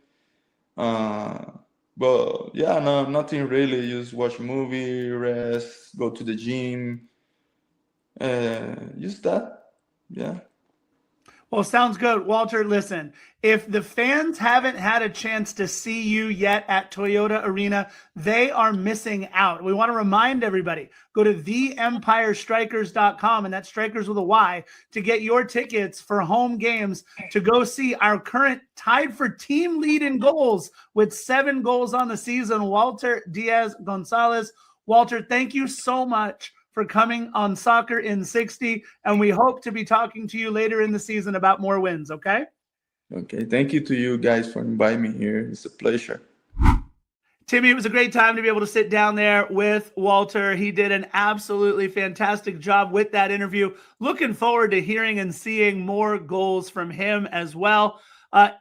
But yeah, no, nothing really. Just watch movie, rest, go to the gym. Just that. Yeah. Well, sounds good. Walter, listen, if the fans haven't had a chance to see you yet at Toyota Arena, they are missing out. We want to remind everybody, go to theempirestrykers.com, and that's strikers with a Y, to get your tickets for home games to go see our current tied for team lead in goals with 7 goals on the season, Walter Díaz González. Walter, thank you so much for coming on Soccer in 60, and we hope to be talking to you later in the season about more wins, okay? Okay, thank you to you guys for inviting me here. It's a pleasure. Timmy, it was a great time to be able to sit down there with Walter. He did an absolutely fantastic job with that interview. Looking forward to hearing and seeing more goals from him as well.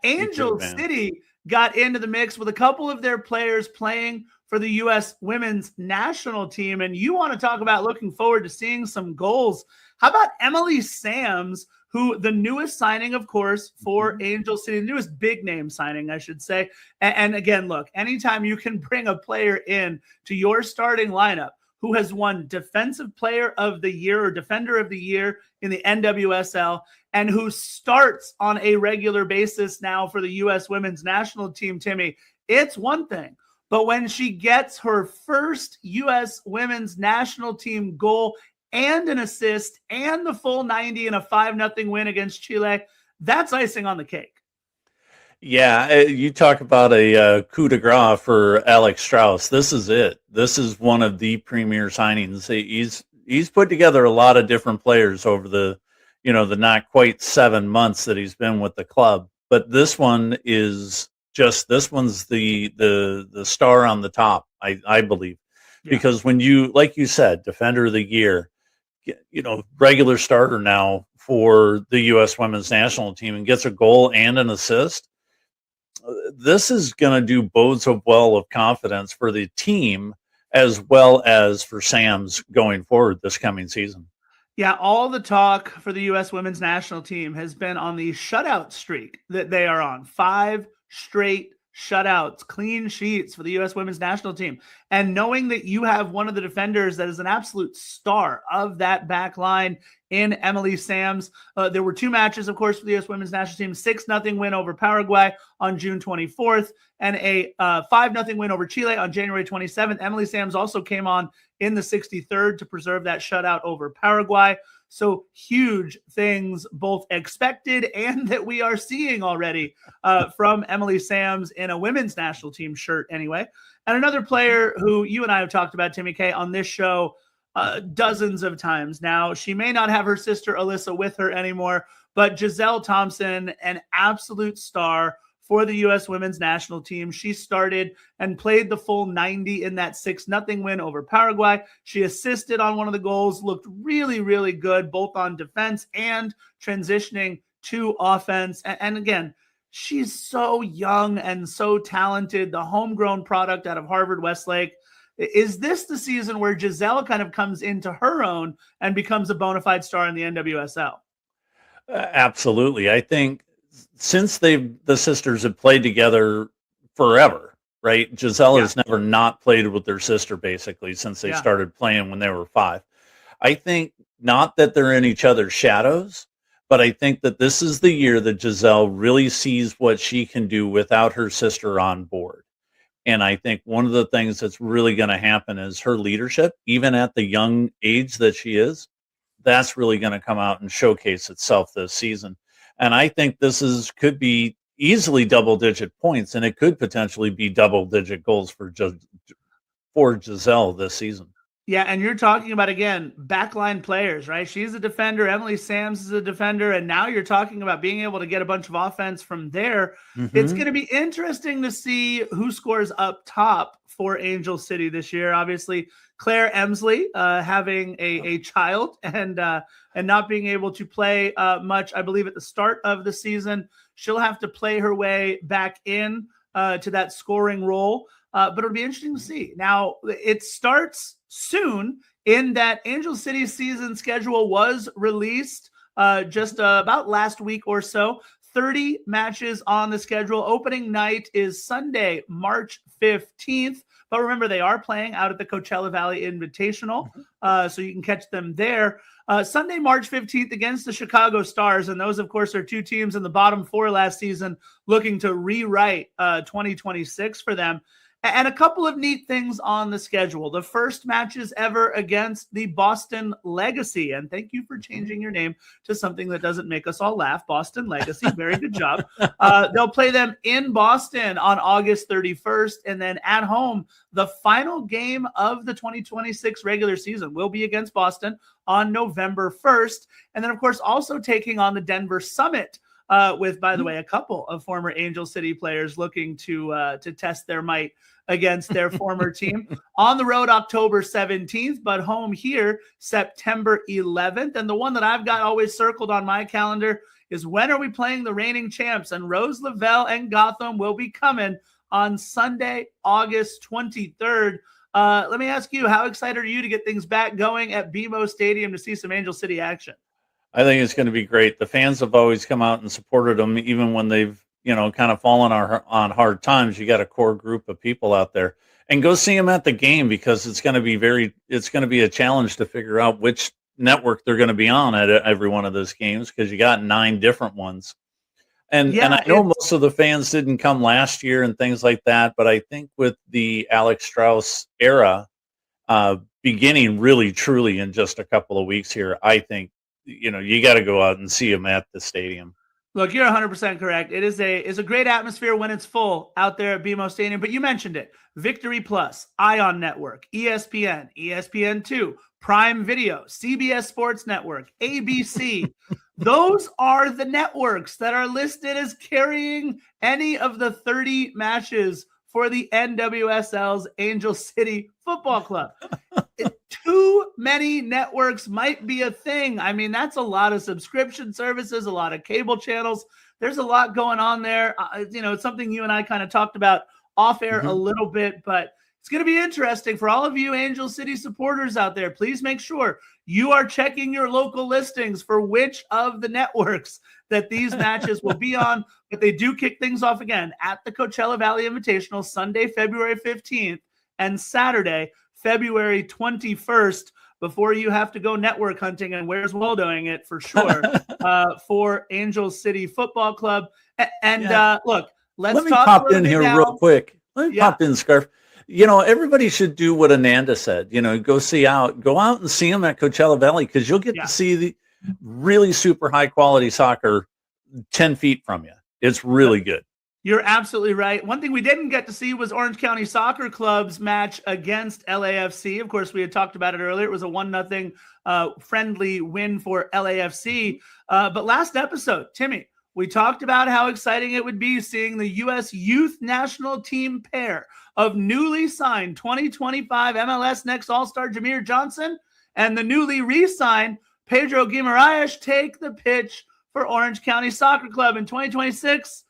Angel City got into the mix with a couple of their players playing for the U.S. women's national team. And you want to talk about looking forward to seeing some goals. How about Emily Sams, who the newest signing, of course, for Angel City, the newest big name signing, I should say. And again, look, anytime you can bring a player in to your starting lineup who has won Defensive Player of the Year or Defender of the Year in the NWSL and who starts on a regular basis now for the U.S. women's national team, Timmy, it's one thing. But when she gets her first U.S. women's national team goal and an assist and the full 90 in a 5-0 win against Chile, that's icing on the cake. Yeah, you talk about a coup de grace for Alex Strauss. This is it. This is one of the premier signings. He's put together a lot of different players over the not quite 7 months that he's been with the club. But this one is this one's the star on the top, I believe. Yeah. Because when you, like you said, defender of the year, regular starter now for the U.S. women's national team and gets a goal and an assist, this is going to do bodes of well of confidence for the team as well as for Sam's going forward this coming season. Yeah, all the talk for the U.S. women's national team has been on the shutout streak that they are on. 5 straight shutouts, clean sheets for the U.S. women's national team. And knowing that you have one of the defenders that is an absolute star of that back line in Emily Sams. There were 2 matches, of course, for the U.S. women's national team, 6-0 win over Paraguay on June 24th and a 5-0 win over Chile on January 27th. Emily Sams also came on in the 63rd to preserve that shutout over Paraguay. So huge things, both expected and that we are seeing already from Emily Sams in a women's national team shirt anyway. And another player who you and I have talked about, Timmy K, on this show dozens of times now. She may not have her sister Alyssa with her anymore, but Giselle Thompson, an absolute star for the U.S. women's national team. She started and played the full 90 in that 6-0 win over Paraguay. She assisted on one of the goals, looked really, really good, both on defense and transitioning to offense. And again, she's so young and so talented, the homegrown product out of Harvard Westlake. Is this the season where Giselle kind of comes into her own and becomes a bona fide star in the NWSL? Absolutely. I think since the sisters have played together forever, right? Giselle has never not played with their sister basically since they started playing when they were 5. I think not that they're in each other's shadows, but I think that this is the year that Giselle really sees what she can do without her sister on board. And I think one of the things that's really going to happen is her leadership, even at the young age that she is, that's really going to come out and showcase itself this season. And I think this could be easily double-digit points, and it could potentially be double-digit goals for Giselle this season. Yeah, and you're talking about, again, backline players, right? She's a defender. Emily Sams is a defender. And now you're talking about being able to get a bunch of offense from there. Mm-hmm. It's going to be interesting to see who scores up top for Angel City this year. Obviously, Claire Emsley having a child and not being able to play much, I believe, at the start of the season. She'll have to play her way back in to that scoring role. But it'll be interesting to see. Now, it starts soon in that Angel City's season schedule was released just about last week or so. 30 matches on the schedule. Opening night is Sunday, March 15th. But remember, they are playing out at the Coachella Valley Invitational, so you can catch them there. Sunday, March 15th against the Chicago Stars. And those, of course, are 2 teams in the bottom 4 last season looking to rewrite 2026 for them. And a couple of neat things on the schedule. The first matches ever against the Boston Legacy. And thank you for changing your name to something that doesn't make us all laugh. Boston Legacy. Very good job. They'll play them in Boston on August 31st. And then at home, the final game of the 2026 regular season will be against Boston on November 1st. And then, of course, also taking on the Denver Summit. With, by the way, a couple of former Angel City players looking to test their might against their former team. On the road, October 17th, but home here, September 11th. And the one that I've got always circled on my calendar is when are we playing the reigning champs? And Rose Lavelle and Gotham will be coming on Sunday, August 23rd. Let me ask you, how excited are you to get things back going at BMO Stadium to see some Angel City action? I think it's going to be great. The fans have always come out and supported them, even when they've, kind of fallen on hard times. You got a core group of people out there, and go see them at the game, because it's going to be a challenge to figure out which network they're going to be on at every one of those games, because you got 9 different ones. And Yeah, I know most of the fans didn't come last year and things like that, but I think with the Alex Strauss era beginning really truly in just a couple of weeks here, I think you got to go out and see him at the stadium. Look, you're 100% correct. It is a great atmosphere when it's full out there at BMO Stadium. But you mentioned it: Victory Plus, Ion Network, ESPN, ESPN2, Prime Video, CBS Sports Network, ABC. Those are the networks that are listed as carrying any of the 30 matches for the NWSL's Angel City Football Club. Too many networks might be a thing. I mean, that's a lot of subscription services, a lot of cable channels. There's a lot going on there. It's something you and I kind of talked about off air a little bit, but it's going to be interesting for all of you Angel City supporters out there. Please make sure you are checking your local listings for which of the networks that these matches will be on. But they do kick things off again at the Coachella Valley Invitational Sunday, February 15th, and Saturday, February 21st, before you have to go network hunting, and where's Waldoing it for sure, for Angel City Football Club. And look, let me pop in here real quick. Let me pop in, Scarf. Everybody should do what Ananda said. Go out and see them at Coachella Valley, because you'll get to see the really super high quality soccer 10 feet from you. It's really good. You're absolutely right. One thing we didn't get to see was Orange County Soccer Club's match against LAFC. Of course, we had talked about it earlier. It was a 1-0 friendly win for LAFC. But last episode, Timmy, we talked about how exciting it would be seeing the U.S. Youth National Team pair of newly signed 2025 MLS Next All-Star Jameer Johnson and the newly re-signed Pedro Guimaraes take the pitch for Orange County Soccer Club in 2026.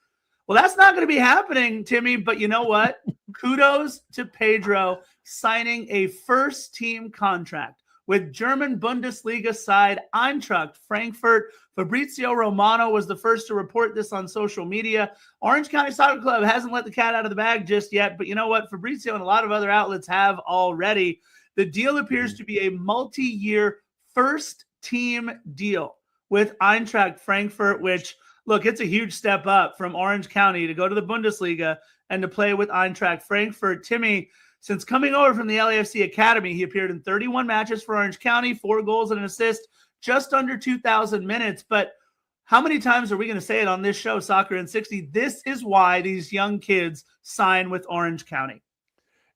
Well, that's not going to be happening, Timmy, but you know what? Kudos to Pedro signing a first-team contract with German Bundesliga side Eintracht Frankfurt. Fabrizio Romano was the first to report this on social media. Orange County Soccer Club hasn't let the cat out of the bag just yet, but you know what? Fabrizio and a lot of other outlets have already. The deal appears to be a multi-year first-team deal with Eintracht Frankfurt, which, look, it's a huge step up from Orange County to go to the Bundesliga and to play with Eintracht Frankfurt. Timmy, since coming over from the LAFC Academy, he appeared in 31 matches for Orange County, 4 goals and an assist, just under 2,000 minutes. But how many times are we going to say it on this show, Soccer in 60? This is why these young kids sign with Orange County.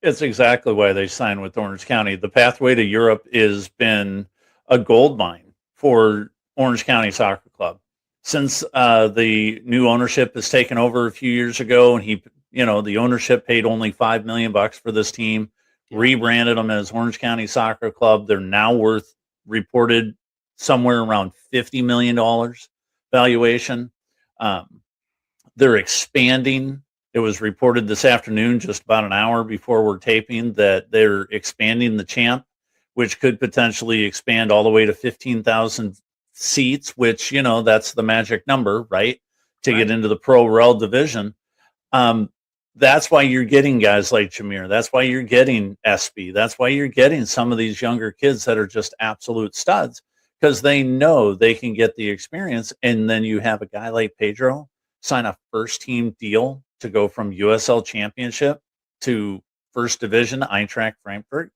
It's exactly why they sign with Orange County. The pathway to Europe has been a gold mine for Orange County Soccer Club. Since the new ownership has taken over a few years ago, and the ownership paid only $5 million for this team, rebranded them as Orange County Soccer Club. They're now worth, reported, somewhere around $50 million valuation. They're expanding. It was reported this afternoon, just about an hour before we're taping, that they're expanding the Champ, which could potentially expand all the way to 15,000 seats, which, that's the magic number, right? To get into the Pro Rel division. That's why you're getting guys like Jameer. That's why you're getting SB. That's why you're getting some of these younger kids that are just absolute studs, because they know they can get the experience. And then you have a guy like Pedro sign a first team deal to go from USL Championship to First Division Eintracht Frankfurt.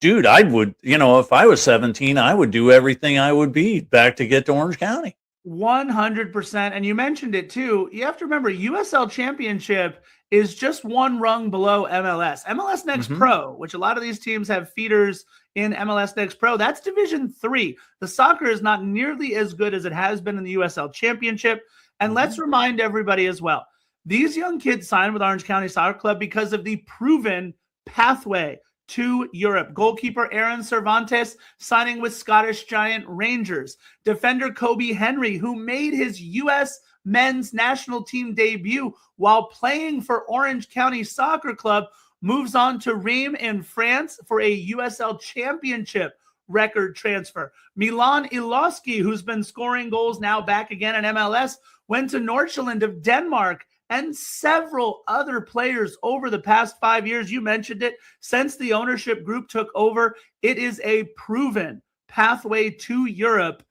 Dude, I would, if I was 17, I would do everything I would be back to get to Orange County. 100%. And you mentioned it too. You have to remember, USL Championship is just one rung below MLS. MLS Next Pro, which a lot of these teams have feeders in MLS Next Pro, that's Division 3. The soccer is not nearly as good as it has been in the USL Championship. And let's remind everybody as well, these young kids signed with Orange County Soccer Club because of the proven pathway to Europe. Goalkeeper Aaron Cervantes signing with Scottish giant Rangers. Defender Kobe Henry, who made his U.S. men's national team debut while playing for Orange County Soccer Club, moves on to Reims in France for a USL Championship record transfer. Milan Iloski, who's been scoring goals now back again in MLS, went to Nordsjælland of Denmark, and several other players over the past 5 years. You mentioned it. Since the ownership group took over, it is a proven pathway to Europe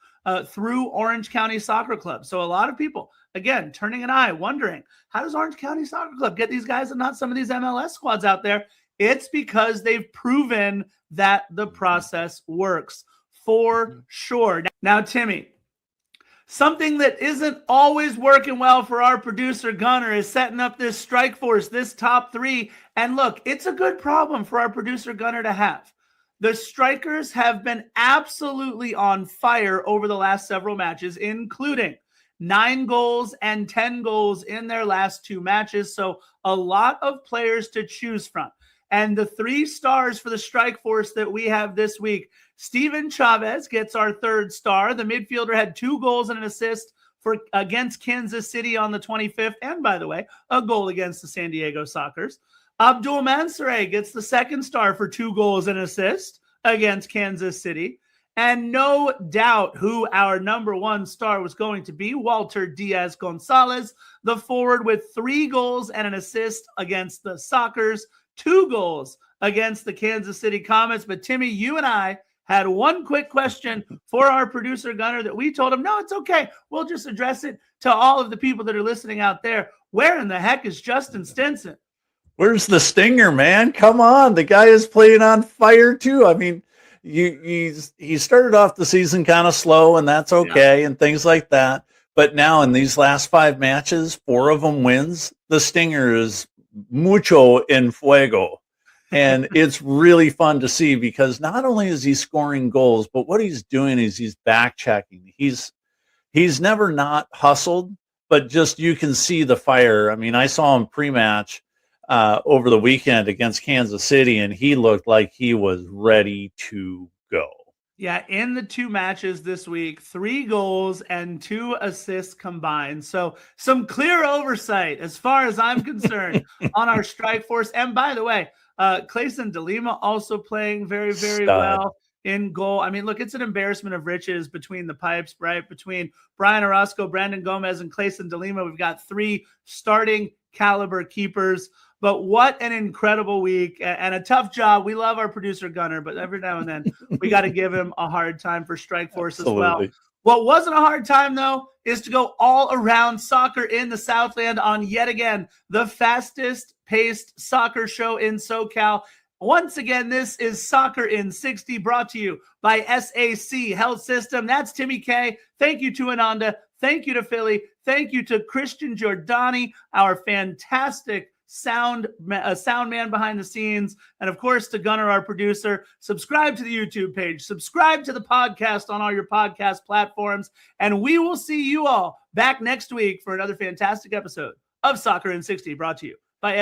through Orange County Soccer Club. So a lot of people again, turning an eye, wondering, how does Orange County Soccer Club get these guys and not some of these MLS squads out there? It's because they've proven that the process works for sure. Now, Timmy, something that isn't always working well for our producer Gunner is setting up this strike force, this top three. And look, it's a good problem for our producer Gunner to have. The Strikers have been absolutely on fire over the last several matches, including 9 goals and 10 goals in their last 2 matches. So a lot of players to choose from. And the 3 stars for the strike force that we have this week, Steven Chavez gets our 3rd star. The midfielder had 2 goals and an assist against Kansas City on the 25th. And by the way, a goal against the San Diego Sockers. Abdul Mansour gets the 2nd star for 2 goals and assist against Kansas City. And no doubt who our number 1 star was going to be, Walter Díaz González, the forward with 3 goals and an assist against the Sockers, 2 goals against the Kansas City Comets. But Timmy, you and I had one quick question for our producer Gunner that we told him, no, it's okay. We'll just address it to all of the people that are listening out there. Where in the heck is Justin Stinson? Where's the stinger, man? Come on. The guy is playing on fire too. I mean, he started off the season kind of slow, and that's okay, and things like that. But now in these last 5 matches, 4 of them wins. The stinger is mucho en fuego. And it's really fun to see because not only is he scoring goals, but what he's doing is he's back checking. He's never not hustled, but just you can see the fire. I mean, I saw him pre-match over the weekend against Kansas City, and he looked like he was ready to go. Yeah, in the 2 matches this week, 3 goals and 2 assists combined. So some clear oversight as far as I'm concerned on our strike force. And by the way, Clayson DeLima also playing very, very well in goal. I mean, look, it's an embarrassment of riches between the pipes, right? Between Brian Orozco, Brandon Gomez, and Clayson DeLima, we've got 3 starting caliber keepers. But what an incredible week and a tough job. We love our producer Gunner, but every now and then we got to give him a hard time for strike force as well. What wasn't a hard time, though, is to go all around soccer in the Southland on yet again the fastest paced soccer show in SoCal. Once again, this is Soccer in 60, brought to you by SAC Health System. That's Timmy K. Thank you to Ananda. Thank you to Philly. Thank you to Christian Giordani, our fantastic sound man behind the scenes, and of course to Gunner, our producer. Subscribe to the YouTube page, subscribe to the podcast on all your podcast platforms, and we will see you all back next week for another fantastic episode of Soccer in 60, brought to you by